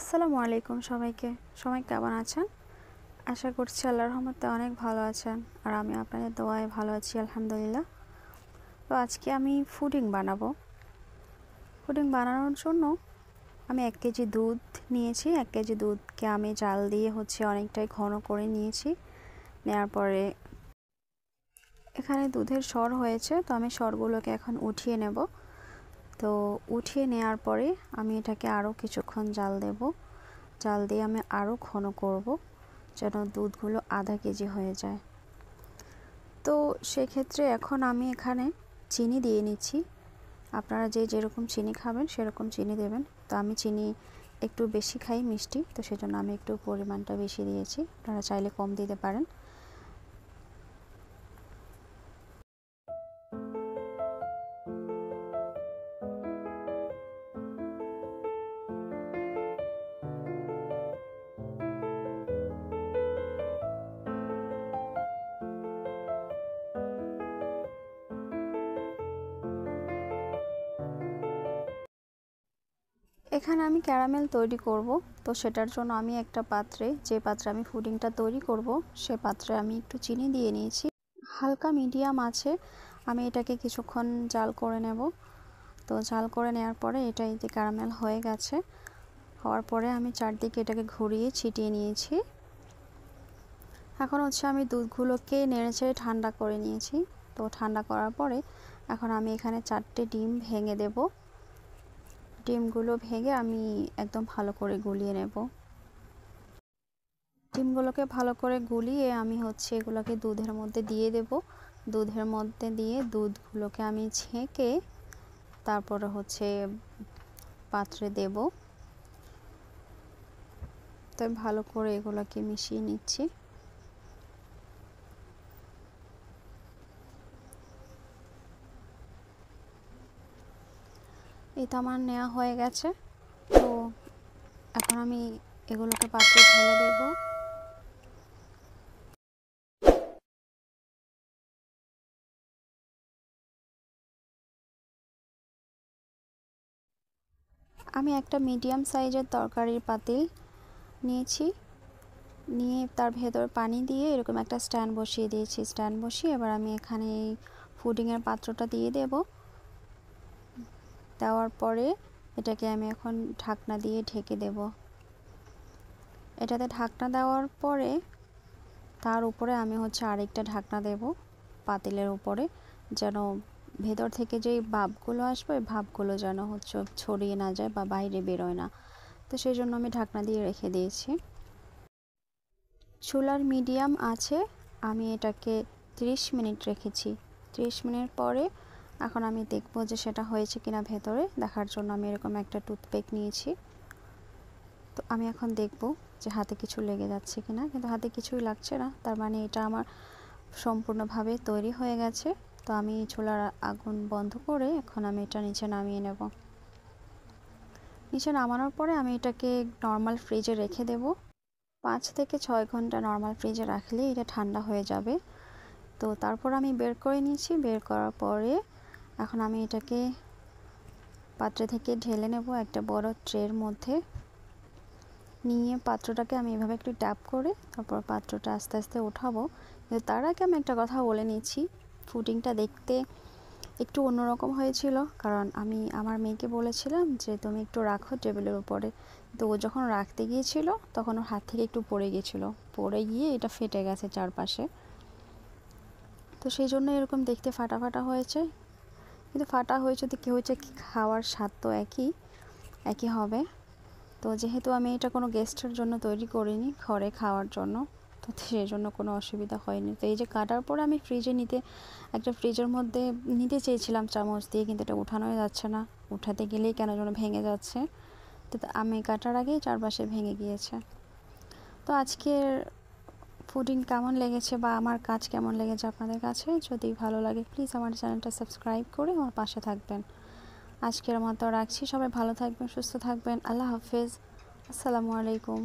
আসসালামু আলাইকুম সবাইকে। সবাই কেমন আছেন? আশা করছি আল্লাহর রহমতে অনেক ভালো আছেন, আর আমি আপনাদের দোয়ায় ভালো আছি আলহামদুলিল্লাহ। তো আজকে আমি পুডিং বানাবো। পুডিং বানানোর জন্য আমি 1 কেজি দুধ নিয়েছি। 1 কেজি দুধকে আমি জাল দিয়ে অনেকটাই ঘন করে নিয়েছি। নেওয়ার পরে এখানে দুধের সর হয়েছে, তো আমি সরগুলোকে এখন উঠিয়ে নেব। তো উঠিয়ে নেওয়ার পরে আমি এটাকে আরও কিছুক্ষণ জাল দেব। জাল দিয়ে আমি আরও ঘন করব যেন দুধগুলো আধা কেজি হয়ে যায়। তো সেক্ষেত্রে এখন আমি এখানে চিনি দিয়ে নিচ্ছি। আপনারা যেরকম চিনি খাবেন সেরকম চিনি দেবেন। তো আমি চিনি একটু বেশি খাই মিষ্টি, তো সেজন্য আমি একটু পরিমাণটা বেশি দিয়েছি। আপনারা চাইলে কম দিতে পারেন। এখানে আমি ক্যারামেল তৈরি করব। তো সেটার জন্য আমি একটা পাত্রে, যে পাত্রে আমি পুডিংটা তৈরি করব, সে পাত্রে আমি একটু চিনি দিয়ে নিয়েছি। হালকা মিডিয়াম আছে আমি এটাকে কিছুক্ষণ জাল করে নেব। তো জাল করে নেওয়ার পরে এটা এই যে ক্যারামেল হয়ে গেছে। হওয়ার পরে আমি চারদিকে এটাকে ঘুরিয়ে ছিটিয়ে নিয়েছি। এখন আমি দুধগুলোকে নেড়েচেড়ে ঠান্ডা করে নিয়েছি। তো ঠান্ডা করার পরে এখন আমি এখানে 4টে ডিম ভেঙে দেব। ডিমগুলো ভেঙে আমি একদম ভালো করে গুলিয়ে নেব। ডিমগুলোকে ভালো করে গুলিয়ে আমি এগুলোকে দুধের মধ্যে দিয়ে দেব। দুধের মধ্যে দিয়ে দুধগুলোকে আমি ছেঁকে তারপরে পাত্রে দেব। তো ভালো করে এগুলোকে মিশিয়ে নিচ্ছি। এটা আমার নেওয়া হয়ে গেছে। তো এখন আমি এগুলোকে পাত্রে ঢেলে দেব। আমি একটা মিডিয়াম সাইজের তরকারির পাতিল নিয়েছি। নিয়ে তার ভেতর পানি দিয়ে এরকম একটা স্ট্যান্ড বসিয়ে দিয়েছি। স্ট্যান্ড বসিয়ে এবার আমি এখানে এই পুডিংয়ের পাত্রটা দিয়ে দেব। দেওয়ার পরে এটাকে আমি এখন ঢাকনা দিয়ে ঢেকে দেব। এটাতে ঢাকনা দেওয়ার পরে তার উপরে আমি আরেকটা ঢাকনা দেব পাতিলের উপরে, যেন ভেতর থেকে যেই ভাপগুলো আসবে ভাপগুলো যেন ছড়িয়ে না যায় বা বাইরে বেরোয় না। তো সেই জন্য আমি ঢাকনা দিয়ে রেখে দিয়েছি। চুলার মিডিয়াম আছে আমি এটাকে 30 মিনিট রেখেছি। 30 মিনিট পরে এখন আমি দেখব যে সেটা হয়েছে কিনা। ভেতরে দেখার জন্য আমি এরকম একটা টুথপিক নিয়েছি। তো আমি এখন দেখব যে হাতে কিছু লেগে যাচ্ছে কিনা, কিন্তু হাতে কিছুই লাগছে না। তার মানে এটা আমার সম্পূর্ণভাবে তৈরি হয়ে গেছে। তো আমি চুলার আগুন বন্ধ করে এখন আমি এটা নিচে নামিয়ে নেব। নিচে নামানোর পরে আমি এটাকে নর্মাল ফ্রিজে রেখে দেব। 5 থেকে 6 ঘন্টা নর্মাল ফ্রিজে রাখলে এটা ঠান্ডা হয়ে যাবে। তো তারপর আমি বের করে নিয়েছি। বের করার পরে এখন আমি এটাকে পাত্রে থেকে ঢেলে নেব একটা বড় ট্রের মধ্যে। নিয়ে পাত্রটাকে আমি এভাবে একটু ট্যাপ করে তারপর পাত্রটা আস্তে আস্তে উঠাবো। কিন্তু তার আগে আমি একটা কথা বলে নিচ্ছি, পুডিংটা দেখতে একটু অন্যরকম হয়েছিল, কারণ আমি আমার মেয়েকে বলেছিলাম যে তুমি একটু রাখো টেবিলের উপরে। তো ও যখন রাখতে গিয়েছিল তখন ওর হাত থেকে একটু পড়ে গিয়েছিল, পড়ে গিয়ে এটা ফেটে গেছে চারপাশে। তো সেই জন্য এরকম দেখতে ফাটা ফাটা হয়েছে। কিন্তু ফাটা হয়েছে তো কী হয়েছে, খাওয়ার স্বাদ তো একই হবে। তো যেহেতু আমি এটা কোনো গেস্টের জন্য তৈরি করিনি, ঘরে খাওয়ার জন্য, তো সেই জন্য কোনো অসুবিধা হয়নি। তো এই যে কাটার পরে আমি একটা ফ্রিজের মধ্যে নিতে চেয়েছিলাম চামচ দিয়ে, কিন্তু এটা উঠানোই যাচ্ছে না। উঠাতে গেলেই কেন যেন ভেঙে যাচ্ছে। তো আমি কাটার আগেই চারপাশে ভেঙে গিয়েছে। তো আজকের পুডিং কেমন লেগেছে বা আমার কাজ কেমন লেগেছে আপনাদের কাছে, যদি ভালো লাগে প্লিজ আমার চ্যানেলটা সাবস্ক্রাইব করে আমার পাশে থাকবেন। আজকের মতো রাখছি। সবাই ভালো থাকবেন, সুস্থ থাকবেন। আল্লাহ হাফেজ। আসসালামু আলাইকুম।